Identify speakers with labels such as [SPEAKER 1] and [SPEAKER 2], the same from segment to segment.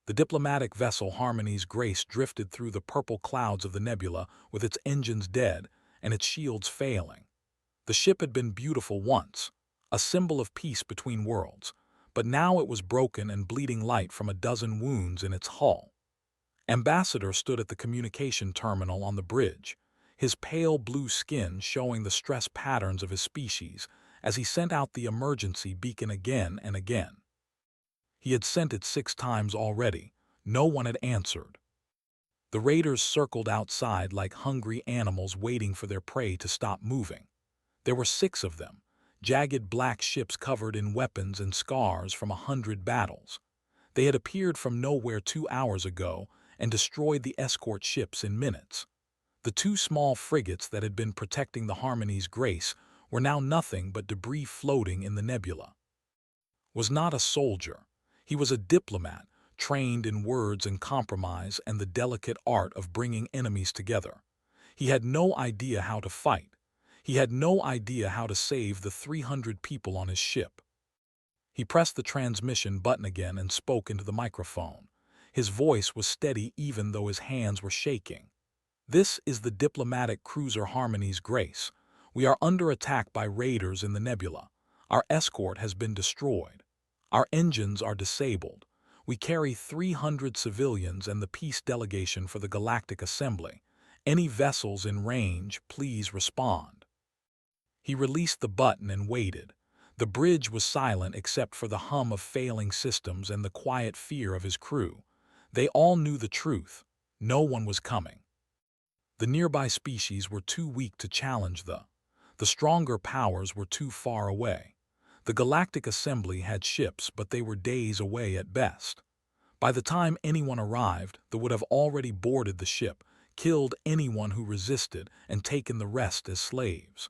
[SPEAKER 1] The diplomatic vessel Harmony's Grace drifted through the purple clouds of the nebula with its engines dead and its shields failing. The ship had been beautiful once, a symbol of peace between worlds, but now it was broken and bleeding light from a dozen wounds in its hull. Ambassador stood at the communication terminal on the bridge, his pale blue skin showing the stress patterns of his species as he sent out the emergency beacon again and again. He had sent it 6 times already. No one had answered. The raiders circled outside like hungry animals waiting for their prey to stop moving. There were 6 of them, jagged black ships covered in weapons and scars from 100 battles. They had appeared from nowhere 2 hours ago and destroyed the escort ships in minutes. The 2 small frigates that had been protecting the Harmony's Grace were now nothing but debris floating in the nebula. Was not a soldier. He was a diplomat, trained in words and compromise and the delicate art of bringing enemies together. He had no idea how to fight. He had no idea how to save the 300 people on his ship. He pressed the transmission button again and spoke into the microphone. His voice was steady even though his hands were shaking. "This is the diplomatic cruiser Harmony's Grace. We are under attack by raiders in the nebula. Our escort has been destroyed. Our engines are disabled. We carry 300 civilians and the peace delegation for the Galactic Assembly. Any vessels in range, please respond." He released the button and waited. The bridge was silent except for the hum of failing systems and the quiet fear of his crew. They all knew the truth. No one was coming. The nearby species were too weak to challenge the stronger powers were too far away. The Galactic Assembly had ships, but they were days away at best. By the time anyone arrived, they would have already boarded the ship, killed anyone who resisted, and taken the rest as slaves.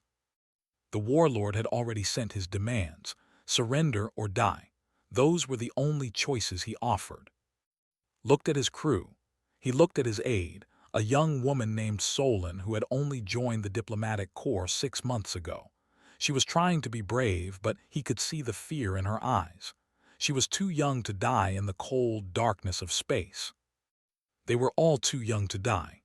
[SPEAKER 1] The warlord had already sent his demands: surrender or die. Those were the only choices he offered. Looked at his crew. He looked at his aide, a young woman named Solon who had only joined the diplomatic corps 6 months ago. She was trying to be brave, but he could see the fear in her eyes. She was too young to die in the cold darkness of space. They were all too young to die.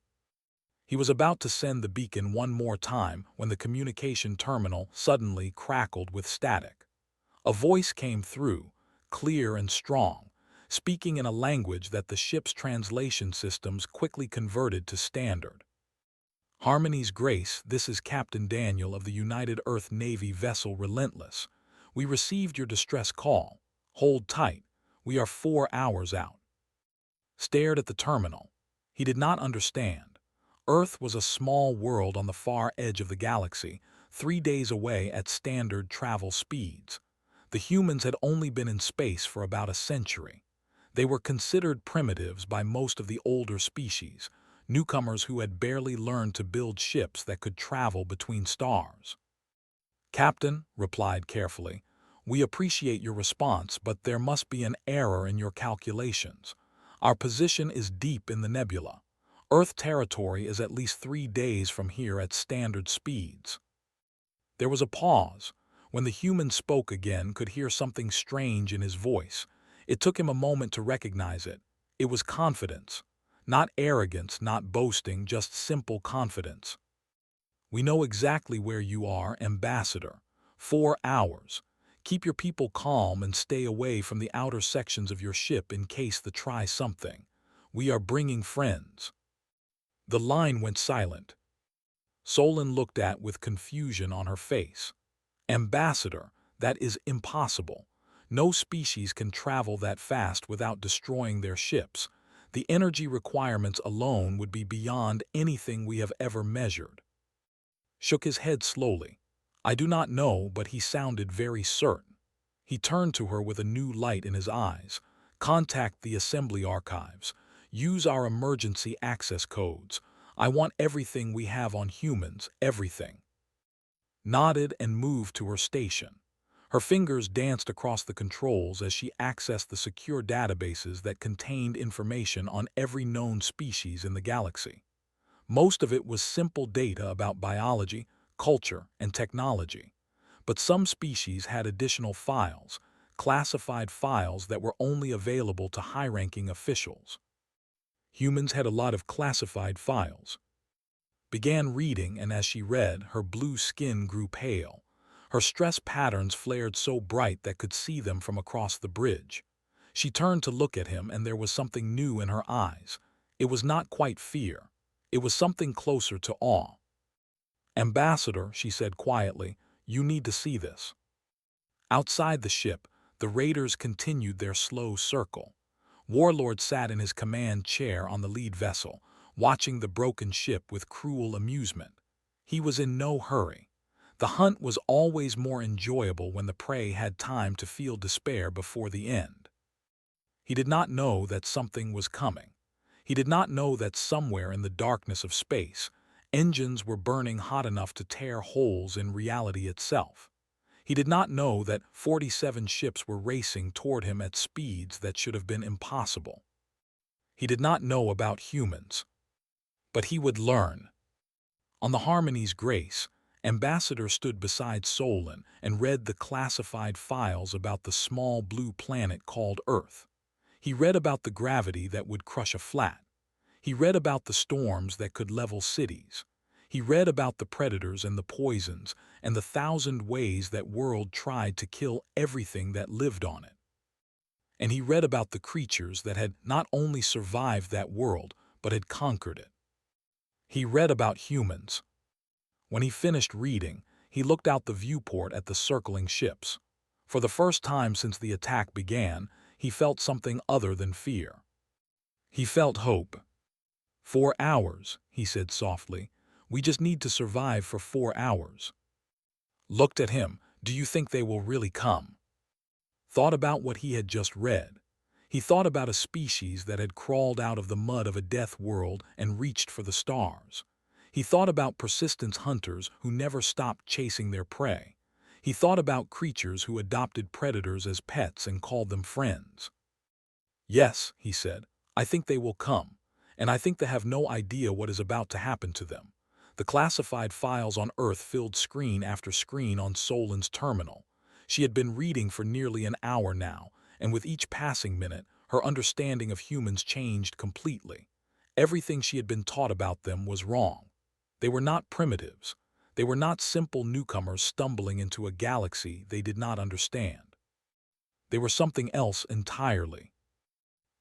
[SPEAKER 1] He was about to send the beacon one more time when the communication terminal suddenly crackled with static. A voice came through, clear and strong, speaking in a language that the ship's translation systems quickly converted to standard. "Harmony's Grace, this is Captain Daniel of the United Earth Navy vessel Relentless. We received your distress call. Hold tight. We are 4 hours out." Stared at the terminal. He did not understand. Earth was a small world on the far edge of the galaxy, 3 days away at standard travel speeds. The humans had only been in space for about a century. They were considered primitives by most of the older species, newcomers who had barely learned to build ships that could travel between stars. "Captain," replied carefully, "we appreciate your response, but there must be an error in your calculations. Our position is deep in the nebula. Earth territory is at least 3 days from here at standard speeds." There was a pause. When the human spoke again, could hear something strange in his voice. It took him a moment to recognize it. It was confidence. Not arrogance, not boasting, just simple confidence. "We know exactly where you are, Ambassador. 4 hours. Keep your people calm and stay away from the outer sections of your ship in case they try something. We are bringing friends." The line went silent. Solon looked at with confusion on her face. "Ambassador, that is impossible. No species can travel that fast without destroying their ships. The energy requirements alone would be beyond anything we have ever measured." Shook his head slowly. "I do not know," but he sounded very certain. He turned to her with a new light in his eyes. "Contact the assembly archives. Use our emergency access codes. I want everything we have on humans, everything." Nodded and moved to her station. Her fingers danced across the controls as she accessed the secure databases that contained information on every known species in the galaxy. Most of it was simple data about biology, culture, and technology. But some species had additional files, classified files that were only available to high-ranking officials. Humans had a lot of classified files. Began reading, and as she read, her blue skin grew pale. Her stress patterns flared so bright that could see them from across the bridge. She turned to look at him, and there was something new in her eyes. It was not quite fear. It was something closer to awe. "Ambassador," she said quietly, "you need to see this." Outside the ship, the raiders continued their slow circle. Warlord sat in his command chair on the lead vessel, watching the broken ship with cruel amusement. He was in no hurry. The hunt was always more enjoyable when the prey had time to feel despair before the end. He did not know that something was coming. He did not know that somewhere in the darkness of space, engines were burning hot enough to tear holes in reality itself. He did not know that 47 ships were racing toward him at speeds that should have been impossible. He did not know about humans. But he would learn. On the Harmony's Grace, Ambassador stood beside Solon and read the classified files about the small blue planet called Earth. He read about the gravity that would crush a flat. He read about the storms that could level cities. He read about the predators and the poisons and the 1,000 ways that world tried to kill everything that lived on it. And he read about the creatures that had not only survived that world, but had conquered it. He read about humans. When he finished reading, he looked out the viewport at the circling ships. For the first time since the attack began, he felt something other than fear. He felt hope. 4 hours, he said softly. We just need to survive for 4 hours. Looked at him. Do you think they will really come? Thought about what he had just read. He thought about a species that had crawled out of the mud of a death world and reached for the stars. He thought about persistent hunters who never stopped chasing their prey. He thought about creatures who adopted predators as pets and called them friends. Yes, he said, I think they will come, and I think they have no idea what is about to happen to them. The classified files on Earth filled screen after screen on Solon's terminal. She had been reading for nearly an hour now, and with each passing minute, her understanding of humans changed completely. Everything she had been taught about them was wrong. They were not primitives. They were not simple newcomers stumbling into a galaxy they did not understand. They were something else entirely.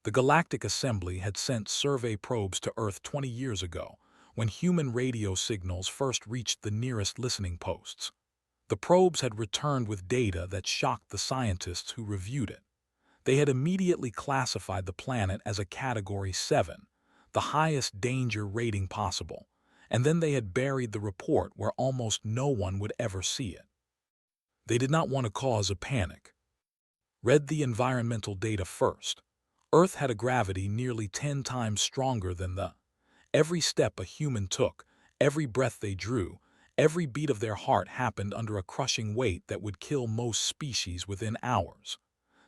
[SPEAKER 1] The Galactic Assembly had sent survey probes to Earth 20 years ago, when human radio signals first reached the nearest listening posts. The probes had returned with data that shocked the scientists who reviewed it. They had immediately classified the planet as a Category 7, the highest danger rating possible, and then they had buried the report where almost no one would ever see it. They did not want to cause a panic. Read the environmental data first. Earth had a gravity nearly 10 times stronger than the. Every step a human took, every breath they drew, every beat of their heart happened under a crushing weight that would kill most species within hours.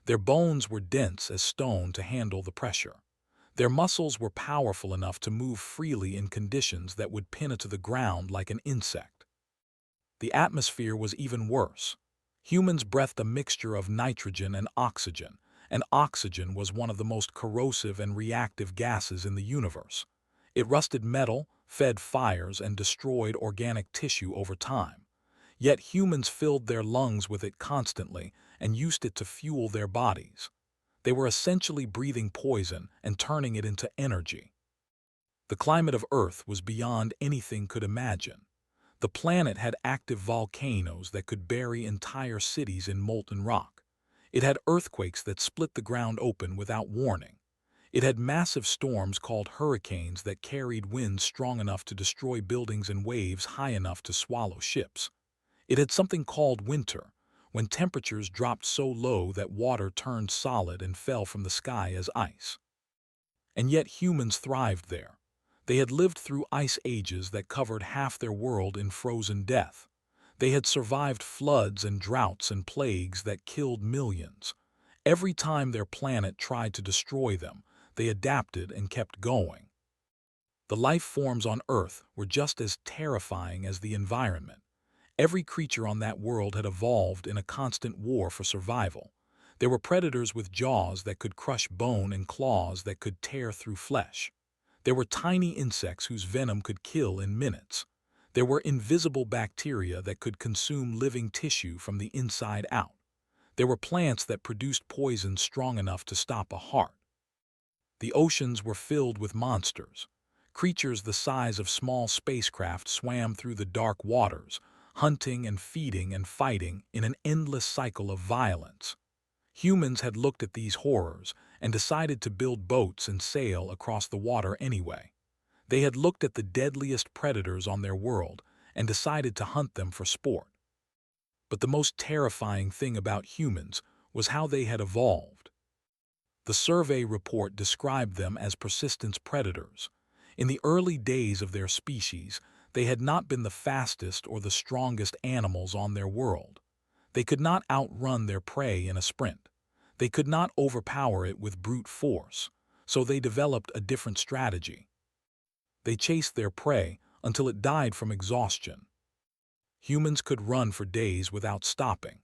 [SPEAKER 1] Their bones were dense as stone to handle the pressure. Their muscles were powerful enough to move freely in conditions that would pin it to the ground like an insect. The atmosphere was even worse. Humans breathed a mixture of nitrogen and oxygen was one of the most corrosive and reactive gases in the universe. It rusted metal, fed fires, and destroyed organic tissue over time. Yet humans filled their lungs with it constantly and used it to fuel their bodies. They were essentially breathing poison and turning it into energy. The climate of Earth was beyond anything could imagine. The planet had active volcanoes that could bury entire cities in molten rock. It had earthquakes that split the ground open without warning. It had massive storms called hurricanes that carried winds strong enough to destroy buildings and waves high enough to swallow ships. It had something called winter, when temperatures dropped so low that water turned solid and fell from the sky as ice. And yet humans thrived there. They had lived through ice ages that covered half their world in frozen death. They had survived floods and droughts and plagues that killed millions. Every time their planet tried to destroy them, they adapted and kept going. The life forms on Earth were just as terrifying as the environment. Every creature on that world had evolved in a constant war for survival. There were predators with jaws that could crush bone and claws that could tear through flesh. There were tiny insects whose venom could kill in minutes. There were invisible bacteria that could consume living tissue from the inside out. There were plants that produced poison strong enough to stop a heart. The oceans were filled with monsters. Creatures the size of small spacecraft swam through the dark waters, hunting and feeding and fighting in an endless cycle of violence. Humans had looked at these horrors and decided to build boats and sail across the water anyway. They had looked at the deadliest predators on their world and decided to hunt them for sport. But the most terrifying thing about humans was how they had evolved. The survey report described them as persistent predators. In the early days of their species, they had not been the fastest or the strongest animals on their world. They could not outrun their prey in a sprint. They could not overpower it with brute force, so they developed a different strategy. They chased their prey until it died from exhaustion. Humans could run for days without stopping.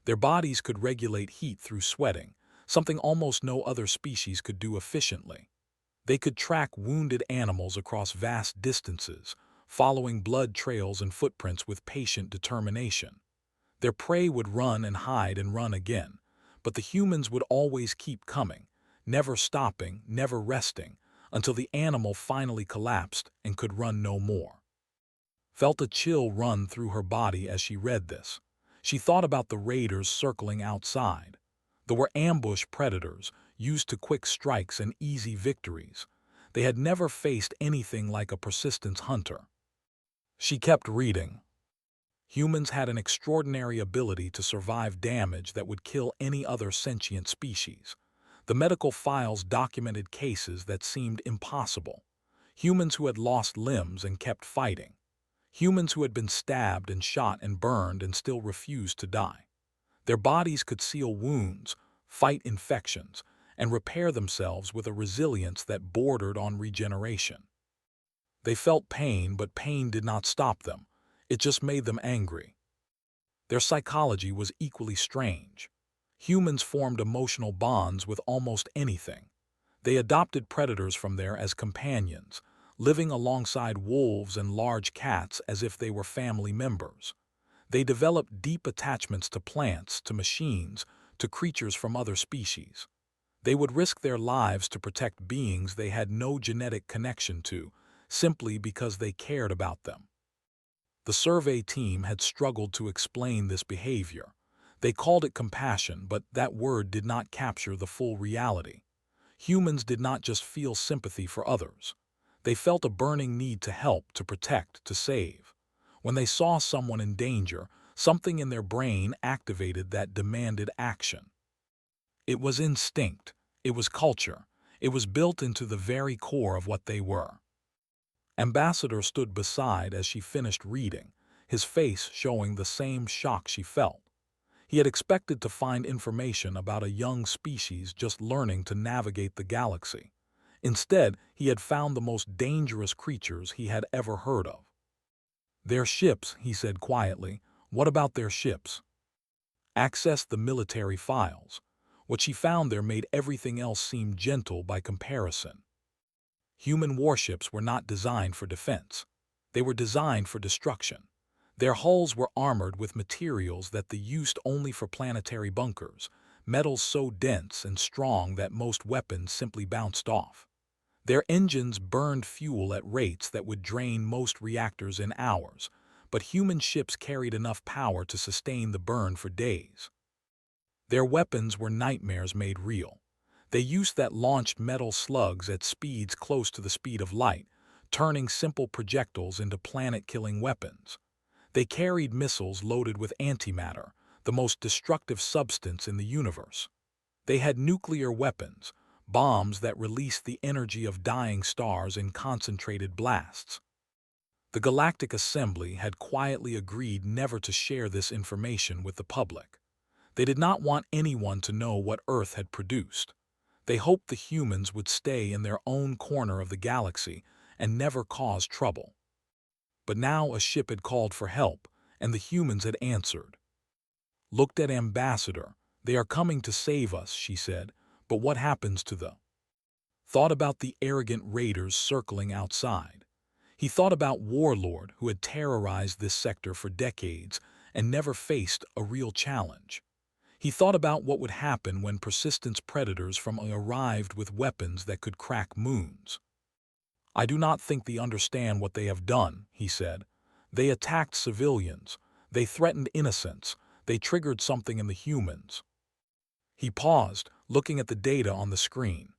[SPEAKER 1] Their bodies could regulate heat through sweating, something almost no other species could do efficiently. They could track wounded animals across vast distances, following blood trails and footprints with patient determination. Their prey would run and hide and run again, but the humans would always keep coming, never stopping, never resting, until the animal finally collapsed and could run no more. Felt a chill run through her body as she read this. She thought about the raiders circling outside. There were ambush predators, used to quick strikes and easy victories. They had never faced anything like a persistent hunter. She kept reading. Humans had an extraordinary ability to survive damage that would kill any other sentient species. The medical files documented cases that seemed impossible. Humans who had lost limbs and kept fighting. Humans who had been stabbed and shot and burned and still refused to die. Their bodies could seal wounds, fight infections, and repair themselves with a resilience that bordered on regeneration. They felt pain, but pain did not stop them. It just made them angry. Their psychology was equally strange. Humans formed emotional bonds with almost anything. They adopted predators from there as companions, living alongside wolves and large cats as if they were family members. They developed deep attachments to plants, to machines, to creatures from other species. They would risk their lives to protect beings they had no genetic connection to, simply because they cared about them. The survey team had struggled to explain this behavior. They called it compassion, but that word did not capture the full reality. Humans did not just feel sympathy for others. They felt a burning need to help, to protect, to save. When they saw someone in danger, something in their brain activated that demanded action. It was instinct. It was culture. It was built into the very core of what they were. Ambassador stood beside as she finished reading, his face showing the same shock she felt. He had expected to find information about a young species just learning to navigate the galaxy. Instead, he had found the most dangerous creatures he had ever heard of. Their ships, he said quietly. What about their ships? Accessed the military files. What she found there made everything else seem gentle by comparison. Human warships were not designed for defense. They were designed for destruction. Their hulls were armored with materials that they used only for planetary bunkers, metals so dense and strong that most weapons simply bounced off. Their engines burned fuel at rates that would drain most reactors in hours, but human ships carried enough power to sustain the burn for days. Their weapons were nightmares made real. They used that launched metal slugs at speeds close to the speed of light, turning simple projectiles into planet-killing weapons. They carried missiles loaded with antimatter, the most destructive substance in the universe. They had nuclear weapons, bombs that released the energy of dying stars in concentrated blasts. The Galactic Assembly had quietly agreed never to share this information with the public. They did not want anyone to know what Earth had produced. They hoped the humans would stay in their own corner of the galaxy and never cause trouble. But now a ship had called for help, and the humans had answered. Looked at Ambassador, "They are coming to save us," she said, "but what happens to the—" Thought about the arrogant raiders circling outside. He thought about Warlord, who had terrorized this sector for decades and never faced a real challenge. He thought about what would happen when persistent predators from arrived with weapons that could crack moons. "I do not think they understand what they have done," he said. "They attacked civilians. They threatened innocents. They triggered something in the humans." He paused, looking at the data on the screen.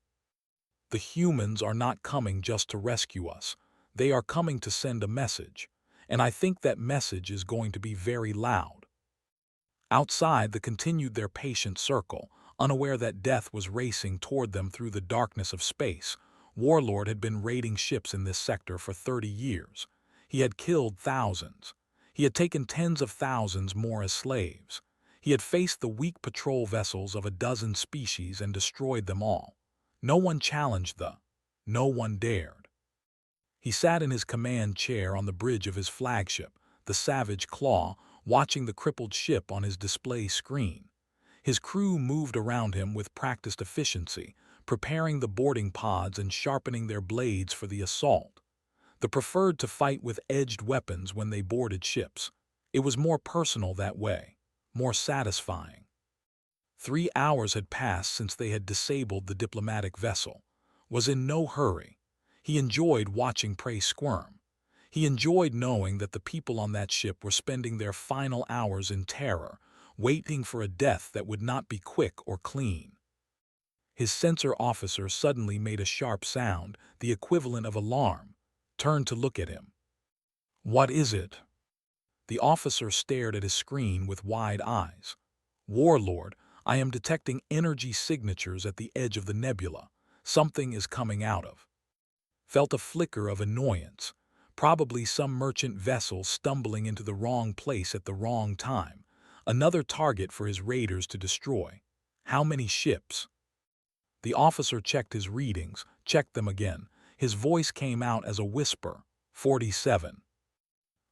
[SPEAKER 1] "The humans are not coming just to rescue us. They are coming to send a message. And I think that message is going to be very loud." Outside, they continued their patient circle, unaware that death was racing toward them through the darkness of space. Warlord had been raiding ships in this sector for 30 years. He had killed thousands. He had taken tens of thousands more as slaves. He had faced the weak patrol vessels of a dozen species and destroyed them all. No one challenged no one dared. He sat in his command chair on the bridge of his flagship, the Savage Claw, watching the crippled ship on his display screen. His crew moved around him with practiced efficiency, preparing the boarding pods and sharpening their blades for the assault. They preferred to fight with edged weapons when they boarded ships. It was more personal that way, more satisfying. 3 hours had passed since they had disabled the diplomatic vessel. Was in no hurry. He enjoyed watching prey squirm. He enjoyed knowing that the people on that ship were spending their final hours in terror, waiting for a death that would not be quick or clean. His sensor officer suddenly made a sharp sound, the equivalent of alarm, turned to look at him. "What is it?" The officer stared at his screen with wide eyes. "Warlord, I am detecting energy signatures at the edge of the nebula. Something is coming out of." Felt a flicker of annoyance. Probably some merchant vessel stumbling into the wrong place at the wrong time. Another target for his raiders to destroy. How many ships? The officer checked his readings, checked them again. His voice came out as a whisper. 47.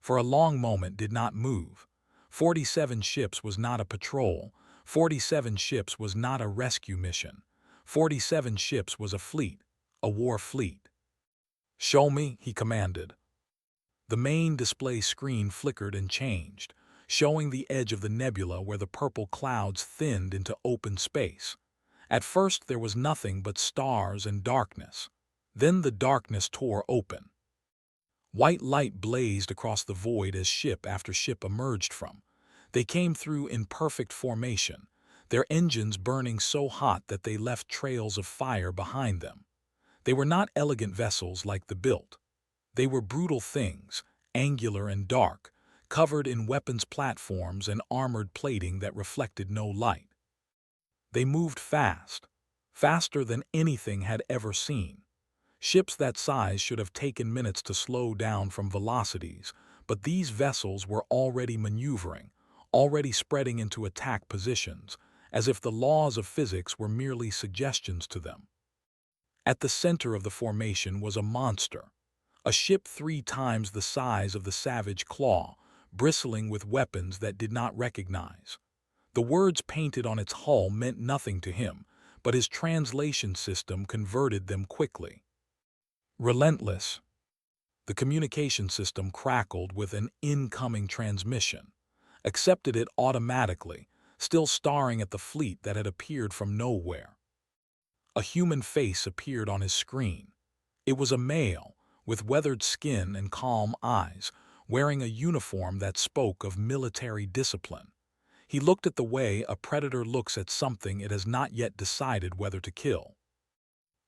[SPEAKER 1] For a long moment did not move. 47 ships was not a patrol. 47 ships was not a rescue mission. 47 ships was a fleet, a war fleet. "Show me," he commanded. The main display screen flickered and changed, showing the edge of the nebula where the purple clouds thinned into open space. At first there was nothing but stars and darkness. Then the darkness tore open. White light blazed across the void as ship after ship emerged from. They came through in perfect formation, their engines burning so hot that they left trails of fire behind them. They were not elegant vessels like the built. They were brutal things, angular and dark, covered in weapons platforms and armored plating that reflected no light. They moved fast, faster than anything had ever seen. Ships that size should have taken minutes to slow down from velocities, but these vessels were already maneuvering, already spreading into attack positions, as if the laws of physics were merely suggestions to them. At the center of the formation was a monster, a ship 3 times the size of the Savage Claw, bristling with weapons that did not recognize. The words painted on its hull meant nothing to him, but his translation system converted them quickly. Relentless. The communication system crackled with an incoming transmission, accepted it automatically, still staring at the fleet that had appeared from nowhere. A human face appeared on his screen. It was a male, with weathered skin and calm eyes, wearing a uniform that spoke of military discipline. He looked at the way a predator looks at something it has not yet decided whether to kill.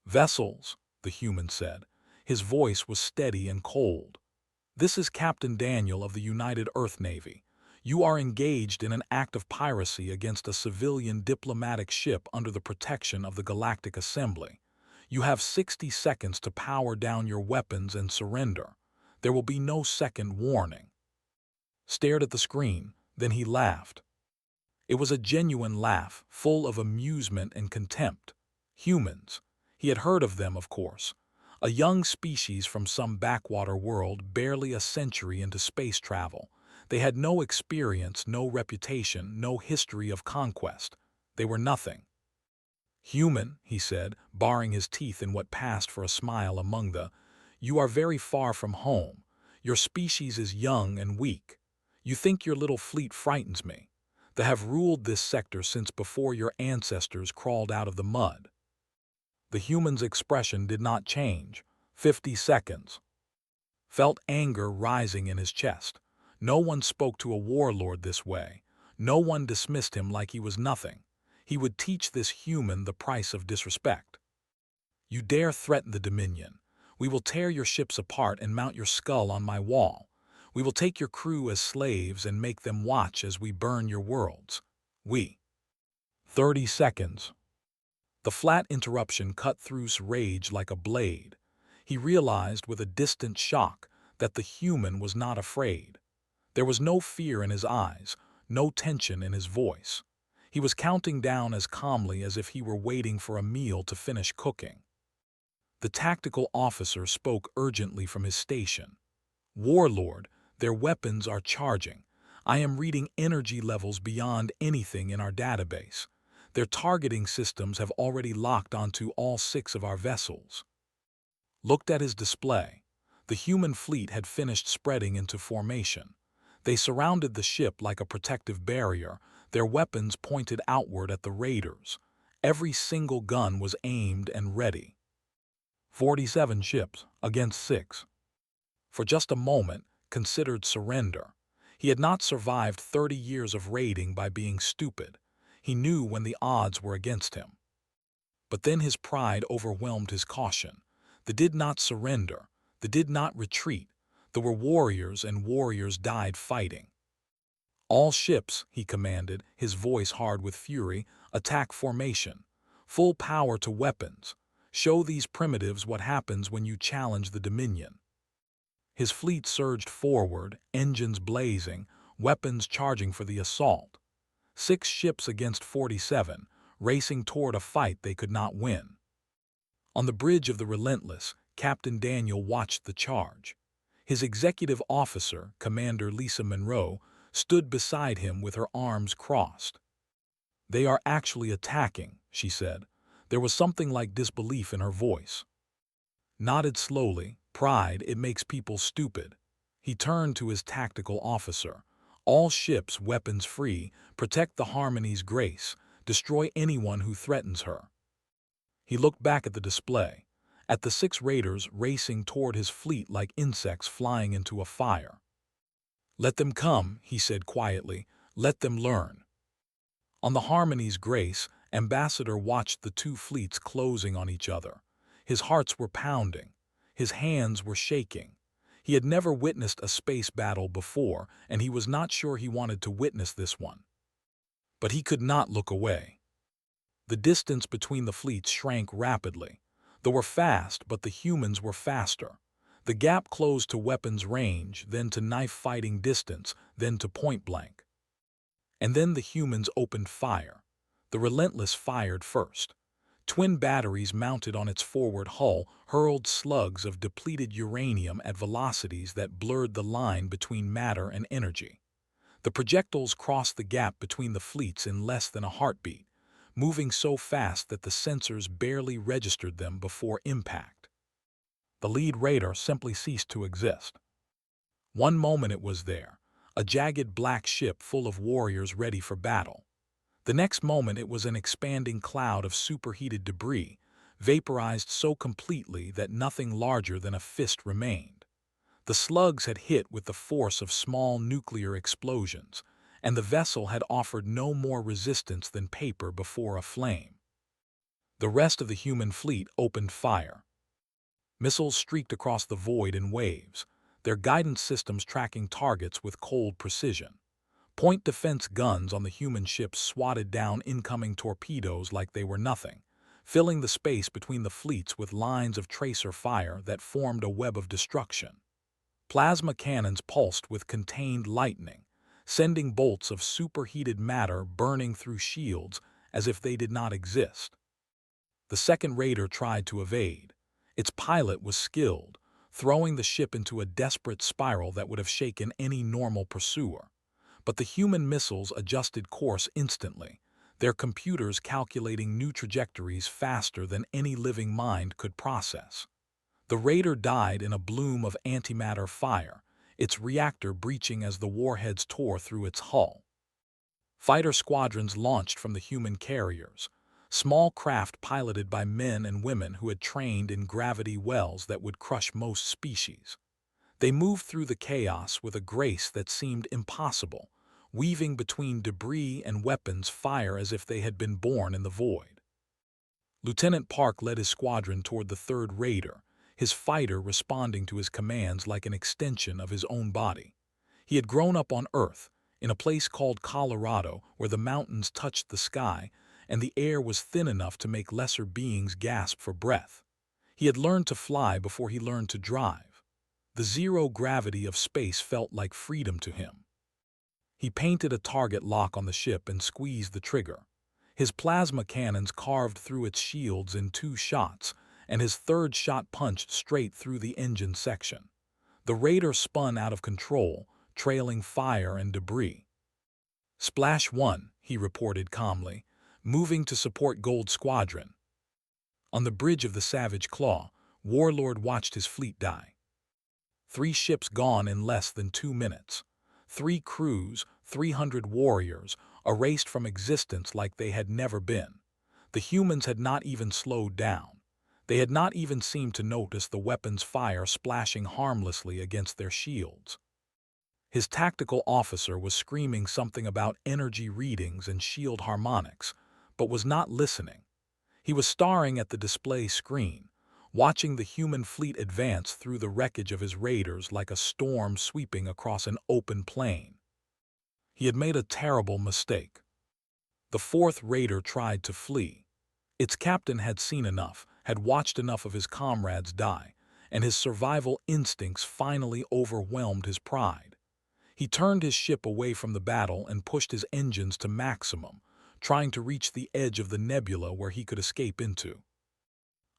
[SPEAKER 1] "Vessels," the human said. His voice was steady and cold. "This is Captain Daniel of the United Earth Navy. You are engaged in an act of piracy against a civilian diplomatic ship under the protection of the Galactic Assembly. You have 60 seconds to power down your weapons and surrender. There will be no second warning." Stared at the screen, then he laughed. It was a genuine laugh, full of amusement and contempt. Humans. He had heard of them, of course. A young species from some backwater world, barely a century into space travel. They had no experience, no reputation, no history of conquest. They were nothing. "Human," he said, baring his teeth in what passed for a smile among the, "you are very far from home. Your species is young and weak. You think your little fleet frightens me. They have ruled this sector since before your ancestors crawled out of the mud." The human's expression did not change. 50 seconds. Felt anger rising in his chest. No one spoke to a warlord this way. No one dismissed him like he was nothing. He would teach this human the price of disrespect. "You dare threaten the Dominion. We will tear your ships apart and mount your skull on my wall. We will take your crew as slaves and make them watch as we burn your worlds. We." 30 seconds. The flat interruption cut through's rage like a blade. He realized with a distant shock that the human was not afraid. There was no fear in his eyes, no tension in his voice. He was counting down as calmly as if he were waiting for a meal to finish cooking. The tactical officer spoke urgently from his station. "Warlord, their weapons are charging. I am reading energy levels beyond anything in our database. Their targeting systems have already locked onto all 6 of our vessels." Looked at his display. The human fleet had finished spreading into formation. They surrounded the ship like a protective barrier, their weapons pointed outward at the raiders. Every single gun was aimed and ready. 47 ships against 6. For just a moment, considered surrender. He had not survived 30 years of raiding by being stupid. He knew when the odds were against him. But then his pride overwhelmed his caution. They did not surrender. They did not retreat. There were warriors, and warriors died fighting. "All ships," he commanded, his voice hard with fury, "attack formation. Full power to weapons. Show these primitives what happens when you challenge the Dominion." His fleet surged forward, engines blazing, weapons charging for the assault. 6 ships against 47, racing toward a fight they could not win. On the bridge of the Relentless, Captain Daniel watched the charge. His executive officer, Commander Lisa Monroe, stood beside him with her arms crossed. "They are actually attacking," she said. There was something like disbelief in her voice. Nodded slowly. "Pride, it makes people stupid." He turned to his tactical officer. "All ships weapons free, protect the Harmony's grace, destroy anyone who threatens her." He looked back at the display, at the 6 raiders racing toward his fleet like insects flying into a fire. "Let them come," he said quietly. "Let them learn." On the Harmony's grace, Ambassador watched the 2 fleets closing on each other. His hearts were pounding. His hands were shaking. He had never witnessed a space battle before, and he was not sure he wanted to witness this one. But he could not look away. The distance between the fleets shrank rapidly. They were fast, but the humans were faster. The gap closed to weapons range, then to knife-fighting distance, then to point-blank. And then the humans opened fire. The Relentless fired first. Twin batteries mounted on its forward hull hurled slugs of depleted uranium at velocities that blurred the line between matter and energy. The projectiles crossed the gap between the fleets in less than a heartbeat, moving so fast that the sensors barely registered them before impact. The lead raider simply ceased to exist. One moment it was there, a jagged black ship full of warriors ready for battle. The next moment it was an expanding cloud of superheated debris, vaporized so completely that nothing larger than a fist remained. The slugs had hit with the force of small nuclear explosions, and the vessel had offered no more resistance than paper before a flame. The rest of the human fleet opened fire. Missiles streaked across the void in waves, their guidance systems tracking targets with cold precision. Point defense guns on the human ships swatted down incoming torpedoes like they were nothing, filling the space between the fleets with lines of tracer fire that formed a web of destruction. Plasma cannons pulsed with contained lightning, sending bolts of superheated matter burning through shields as if they did not exist. The second raider tried to evade. Its pilot was skilled, throwing the ship into a desperate spiral that would have shaken any normal pursuer. But the human missiles adjusted course instantly, their computers calculating new trajectories faster than any living mind could process. The raider died in a bloom of antimatter fire, its reactor breaching as the warheads tore through its hull. Fighter squadrons launched from the human carriers, small craft piloted by men and women who had trained in gravity wells that would crush most species. They moved through the chaos with a grace that seemed impossible, weaving between debris and weapons fire as if they had been born in the void. Lieutenant Park led his squadron toward the third raider, his fighter responding to his commands like an extension of his own body. He had grown up on Earth, in a place called Colorado where the mountains touched the sky and the air was thin enough to make lesser beings gasp for breath. He had learned to fly before he learned to drive. The zero gravity of space felt like freedom to him. He painted a target lock on the ship and squeezed the trigger. His plasma cannons carved through its shields in 2 shots, and his third shot punched straight through the engine section. The raider spun out of control, trailing fire and debris. "Splash 1, he reported calmly, moving to support Gold Squadron. On the bridge of the Savage Claw, Warlord watched his fleet die. 3 ships gone in less than 2 minutes. 3 crews, 300 warriors, erased from existence like they had never been. The humans had not even slowed down. They had not even seemed to notice the weapon's fire splashing harmlessly against their shields. His tactical officer was screaming something about energy readings and shield harmonics, but was not listening. He was staring at the display screen, watching the human fleet advance through the wreckage of his raiders like a storm sweeping across an open plain. He had made a terrible mistake. The 4th raider tried to flee. Its captain had seen enough, had watched enough of his comrades die, and his survival instincts finally overwhelmed his pride. He turned his ship away from the battle and pushed his engines to maximum, trying to reach the edge of the nebula where he could escape into.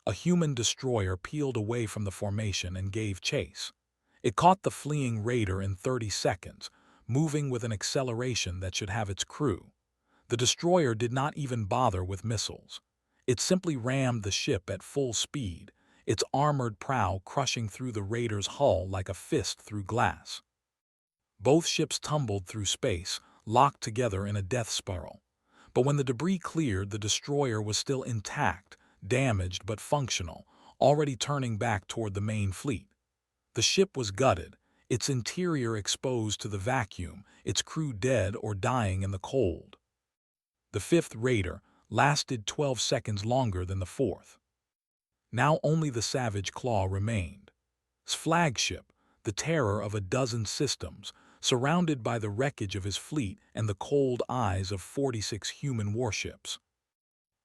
[SPEAKER 1] A human destroyer peeled away from the formation and gave chase. It caught the fleeing raider in 30 seconds, moving with an acceleration that should have its crew. The destroyer did not even bother with missiles. It simply rammed the ship at full speed, its armored prow crushing through the raider's hull like a fist through glass. Both ships tumbled through space, locked together in a death spiral. But when the debris cleared, the destroyer was still intact, damaged but functional, already turning back toward the main fleet. The ship was gutted, its interior exposed to the vacuum, its crew dead or dying in the cold. The 5th raider lasted 12 seconds longer than the 4th. Now only the Savage Claw remained. His flagship, the terror of a dozen systems, surrounded by the wreckage of his fleet and the cold eyes of 46 human warships.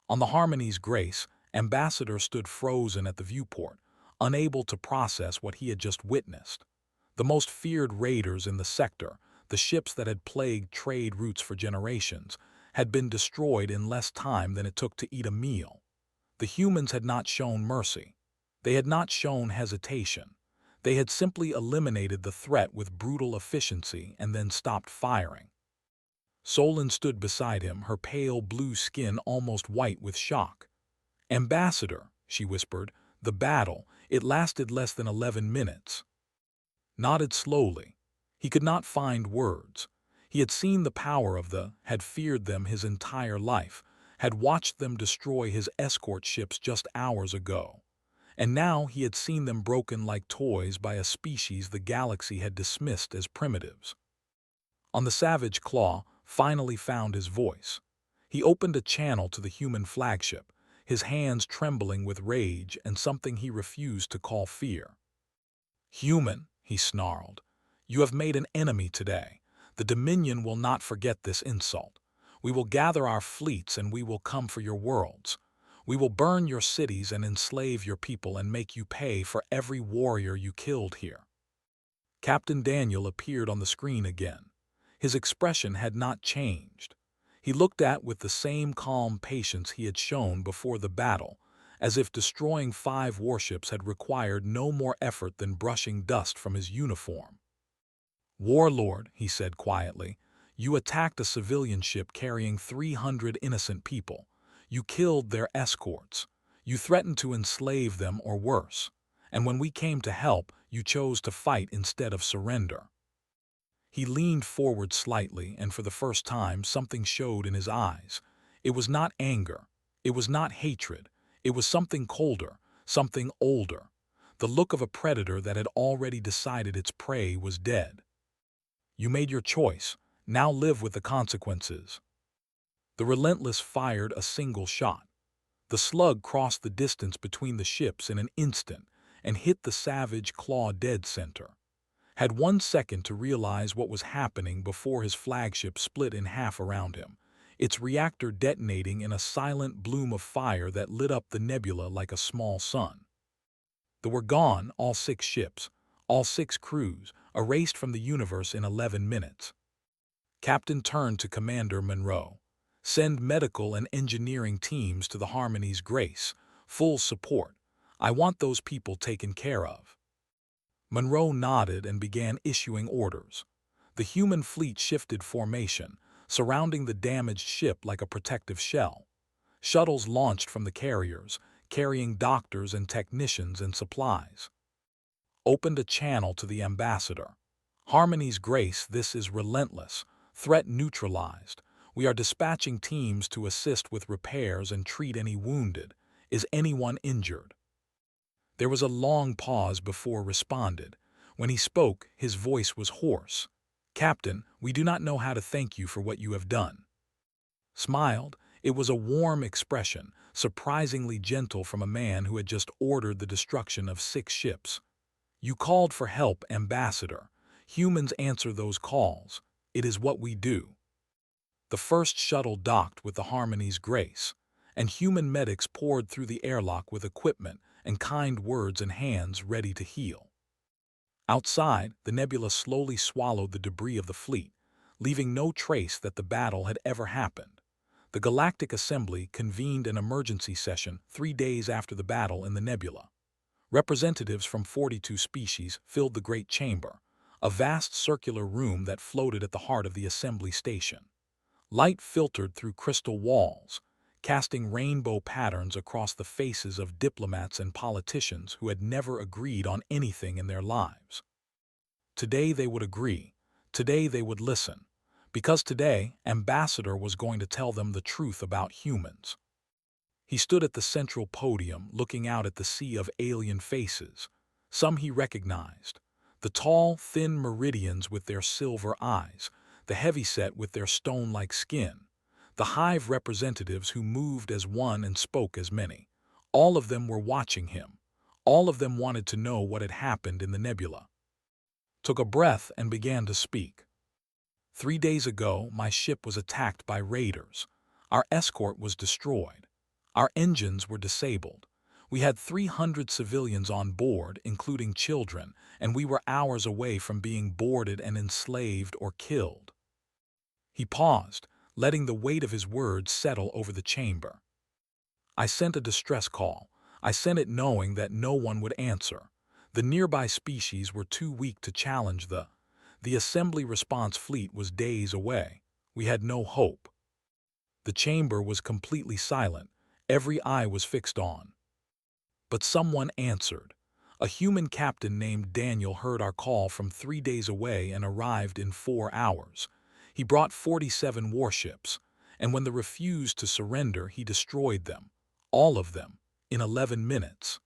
[SPEAKER 1] On the Harmony's Grace, Ambassador stood frozen at the viewport, unable to process what he had just witnessed. The most feared raiders in the sector, the ships that had plagued trade routes for generations, had been destroyed in less time than it took to eat a meal. The humans had not shown mercy. They had not shown hesitation. They had simply eliminated the threat with brutal efficiency and then stopped firing. Solon stood beside him, her pale blue skin almost white with shock. "Ambassador," she whispered, "the battle, it lasted less than 11 minutes." Nodded slowly. He could not find words. He had seen the power of had feared them his entire life, had watched them destroy his escort ships just hours ago. And now he had seen them broken like toys by a species the galaxy had dismissed as primitives. On the Savage Claw finally found his voice. He opened a channel to the human flagship, his hands trembling with rage and something he refused to call fear. "Human," he snarled, "you have made an enemy today. The Dominion will not forget this insult. We will gather our fleets and we will come for your worlds. We will burn your cities and enslave your people and make you pay for every warrior you killed here." Captain Daniel appeared on the screen again. His expression had not changed. He looked with the same calm patience he had shown before the battle, as if destroying 5 warships had required no more effort than brushing dust from his uniform. "Warlord," he said quietly, You attacked a civilian ship carrying 300 innocent people. You killed their escorts. You threatened to enslave them or worse. And when we came to help, you chose to fight instead of surrender." He leaned forward slightly, and for the first time something showed in his eyes. It was not anger. It was not hatred. It was something colder, something older. The look of a predator that had already decided its prey was dead. "You made your choice. Now live with the consequences." The Relentless fired a single shot. The slug crossed the distance between the ships in an instant and hit the savage claw dead center. Had 1 second to realize what was happening before his flagship split in half around him, its reactor detonating in a silent bloom of fire that lit up the nebula like a small sun. They were gone, all 6 ships, all 6 crews, erased from the universe in 11 minutes. Captain turned to Commander Monroe. "Send medical and engineering teams to the Harmony's Grace. Full support. I want those people taken care of." Monroe nodded and began issuing orders. The human fleet shifted formation, surrounding the damaged ship like a protective shell. Shuttles launched from the carriers, carrying doctors and technicians and supplies. Opened a channel to the ambassador. "Harmony's Grace, this is Relentless. Threat neutralized. We are dispatching teams to assist with repairs and treat any wounded. Is anyone injured?" There was a long pause before responded. When he spoke, his voice was hoarse. "Captain, we do not know how to thank you for what you have done." Smiled. It was a warm expression, surprisingly gentle from a man who had just ordered the destruction of 6 ships. "You called for help, Ambassador. Humans answer those calls. It is what we do." The first shuttle docked with the Harmony's Grace, and human medics poured through the airlock with equipment and kind words and hands ready to heal. Outside, the nebula slowly swallowed the debris of the fleet, leaving no trace that the battle had ever happened. The Galactic Assembly convened an emergency session 3 days after the battle in the nebula. Representatives from 42 species filled the great chamber, a vast circular room that floated at the heart of the assembly station. Light filtered through crystal walls, casting rainbow patterns across the faces of diplomats and politicians who had never agreed on anything in their lives. Today they would agree. Today they would listen. Because today, Ambassador was going to tell them the truth about humans. He stood at the central podium, looking out at the sea of alien faces. Some he recognized. The tall, thin Meridians with their silver eyes, the heavyset with their stone-like skin, the hive representatives who moved as one and spoke as many. All of them were watching him. All of them wanted to know what had happened in the nebula. Took a breath and began to speak. "3 days ago, my ship was attacked by raiders. Our escort was destroyed. Our engines were disabled. We had 300 civilians on board, including children, and we were hours away from being boarded and enslaved or killed." He paused, letting the weight of his words settle over the chamber. "I sent a distress call. I sent it knowing that no one would answer. The nearby species were too weak to challenge the assembly response fleet was days away. We had no hope." The chamber was completely silent. Every eye was fixed on. But someone answered. A human captain named Daniel heard our call from 3 days away and arrived in 4 hours. He brought 47 warships, and when they refused to surrender, he destroyed them, all of them, in 11 minutes.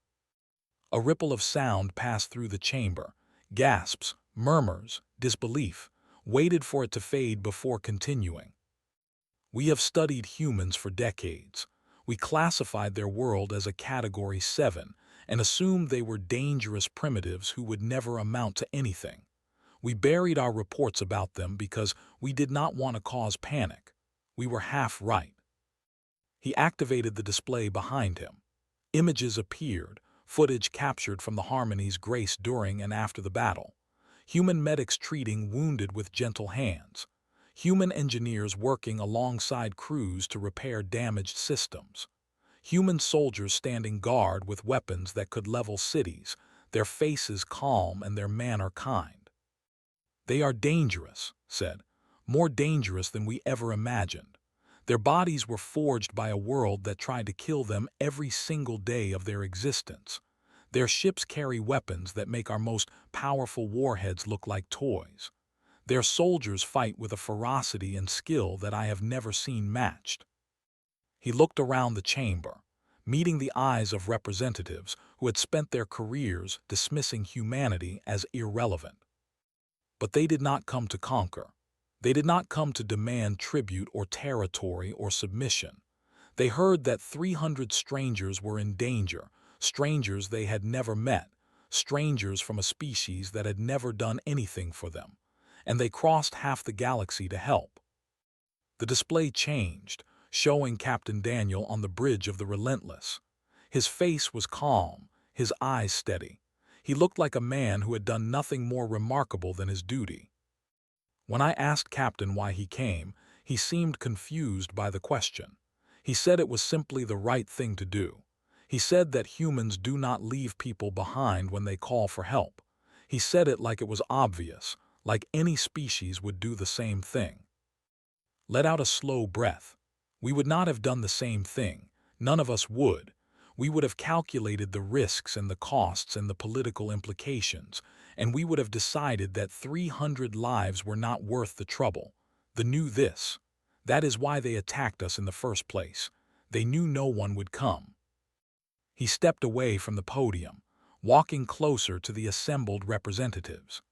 [SPEAKER 1] A ripple of sound passed through the chamber. Gasps, murmurs, disbelief, waited for it to fade before continuing. "We have studied humans for decades. We classified their world as a Category 7 and assumed they were dangerous primitives who would never amount to anything. We buried our reports about them because we did not want to cause panic. We were half right." He activated the display behind him. Images appeared, footage captured from the Harmony's Grace during and after the battle. Human medics treating wounded with gentle hands. Human engineers working alongside crews to repair damaged systems. Human soldiers standing guard with weapons that could level cities, their faces calm and their manner kind. "They are dangerous," said, more dangerous than we ever imagined. Their bodies were forged by a world that tried to kill them every single day of their existence. Their ships carry weapons that make our most powerful warheads look like toys. Their soldiers fight with a ferocity and skill that I have never seen matched. He looked around the chamber, meeting the eyes of representatives who had spent their careers dismissing humanity as irrelevant. But they did not come to conquer. They did not come to demand tribute or territory or submission. They heard that 300 strangers were in danger, strangers they had never met, strangers from a species that had never done anything for them, and they crossed half the galaxy to help. The display changed, showing Captain Daniel on the bridge of the Relentless. His face was calm, his eyes steady. He looked like a man who had done nothing more remarkable than his duty. When I asked Captain why he came, he seemed confused by the question. He said it was simply the right thing to do. He said that humans do not leave people behind when they call for help. He said it like it was obvious, like any species would do the same thing. Let out a slow breath. We would not have done the same thing. None of us would. We would have calculated the risks and the costs and the political implications, and we would have decided that 300 lives were not worth the trouble. They knew this. That is why they attacked us in the first place. They knew no one would come. He stepped away from the podium, walking closer to the assembled representatives.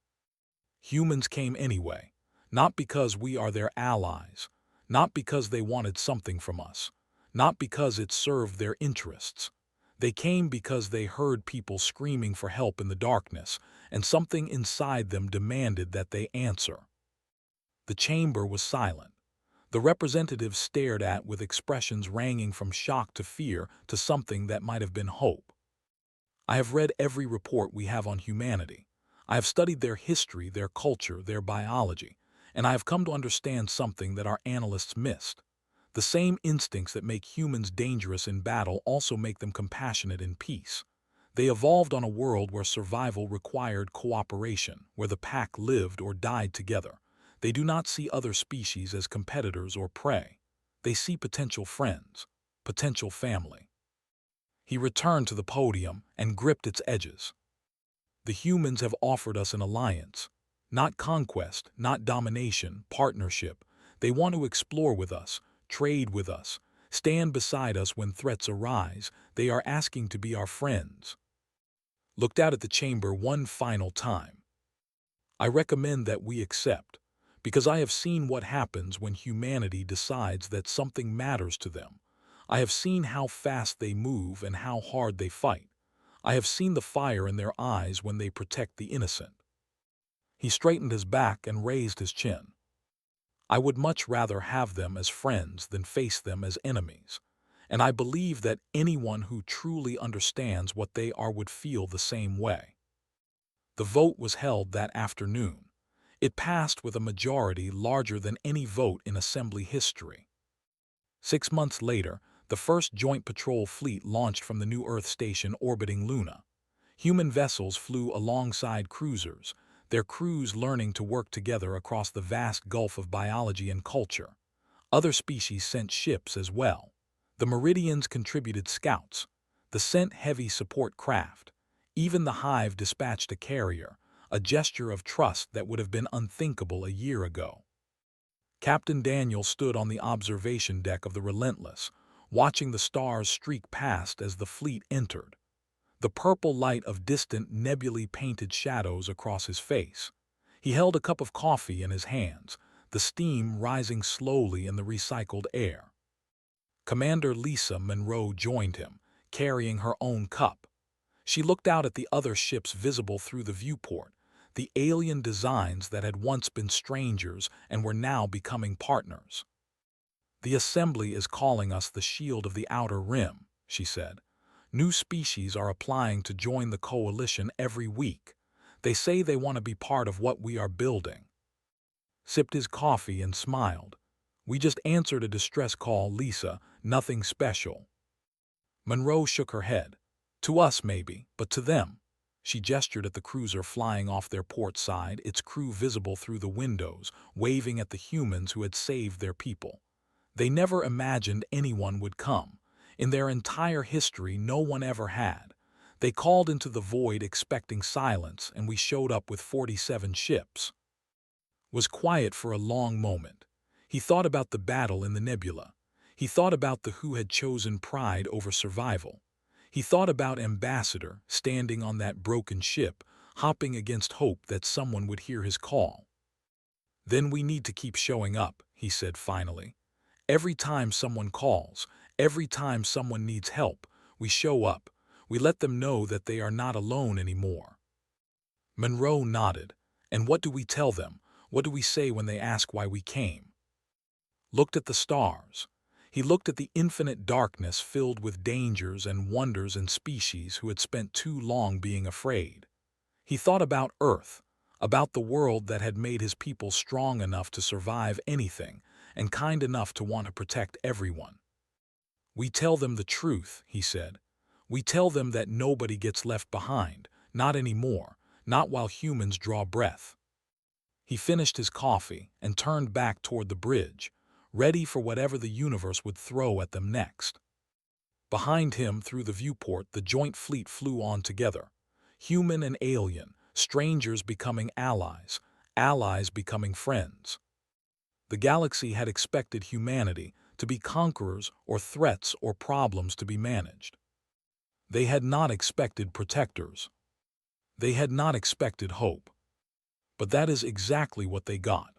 [SPEAKER 1] Humans came anyway, not because we are their allies, not because they wanted something from us, not because it served their interests. They came because they heard people screaming for help in the darkness, and something inside them demanded that they answer. The chamber was silent. The representatives stared at with expressions ranging from shock to fear to something that might have been hope. I have read every report we have on humanity. I have studied their history, their culture, their biology, and I have come to understand something that our analysts missed. The same instincts that make humans dangerous in battle also make them compassionate in peace. They evolved on a world where survival required cooperation, where the pack lived or died together. They do not see other species as competitors or prey. They see potential friends, potential family. He returned to the podium and gripped its edges. The humans have offered us an alliance. Not conquest, not domination, partnership. They want to explore with us, trade with us, stand beside us when threats arise. They are asking to be our friends. Looked out at the chamber one final time. I recommend that we accept, because I have seen what happens when humanity decides that something matters to them. I have seen how fast they move and how hard they fight. I have seen the fire in their eyes when they protect the innocent. He straightened his back and raised his chin. I would much rather have them as friends than face them as enemies, and I believe that anyone who truly understands what they are would feel the same way. The vote was held that afternoon. It passed with a majority larger than any vote in Assembly history. 6 months later, the first joint patrol fleet launched from the New Earth station orbiting Luna. Human vessels flew alongside cruisers, their crews learning to work together across the vast gulf of biology and culture. Other species sent ships as well. The Meridians contributed scouts. The sent heavy support craft. Even the Hive dispatched a carrier, a gesture of trust that would have been unthinkable a year ago. Captain Daniel stood on the observation deck of the Relentless, watching the stars streak past as the fleet entered. The purple light of distant, nebulae painted shadows across his face. He held a cup of coffee in his hands, the steam rising slowly in the recycled air. Commander Lisa Monroe joined him, carrying her own cup. She looked out at the other ships visible through the viewport, the alien designs that had once been strangers and were now becoming partners. "The Assembly is calling us the Shield of the Outer Rim," she said. "New species are applying to join the coalition every week. They say they want to be part of what we are building." Sipped his coffee and smiled. "We just answered a distress call, Lisa, nothing special." Monroe shook her head. "To us, maybe, but to them. She gestured at the cruiser flying off their port side, its crew visible through the windows, waving at the humans who had saved their people. They never imagined anyone would come. In their entire history, no one ever had. They called into the void expecting silence, and we showed up with 47 ships. Was quiet for a long moment. He thought about the battle in the nebula. He thought about the who had chosen pride over survival. He thought about Ambassador, standing on that broken ship, hopping against hope that someone would hear his call. Then we need to keep showing up, he said finally. Every time someone calls, every time someone needs help, we show up. We let them know that they are not alone anymore. Monroe nodded. And what do we tell them? What do we say when they ask why we came? Looked at the stars. He looked at the infinite darkness filled with dangers and wonders and species who had spent too long being afraid. He thought about Earth, about the world that had made his people strong enough to survive anything and kind enough to want to protect everyone. We tell them the truth, he said. We tell them that nobody gets left behind, not anymore, not while humans draw breath. He finished his coffee and turned back toward the bridge, ready for whatever the universe would throw at them next. Behind him, through the viewport, the joint fleet flew on together. Human and alien, strangers becoming allies, allies becoming friends. The galaxy had expected humanity to be conquerors or threats or problems to be managed. They had not expected protectors. They had not expected hope. But that is exactly what they got.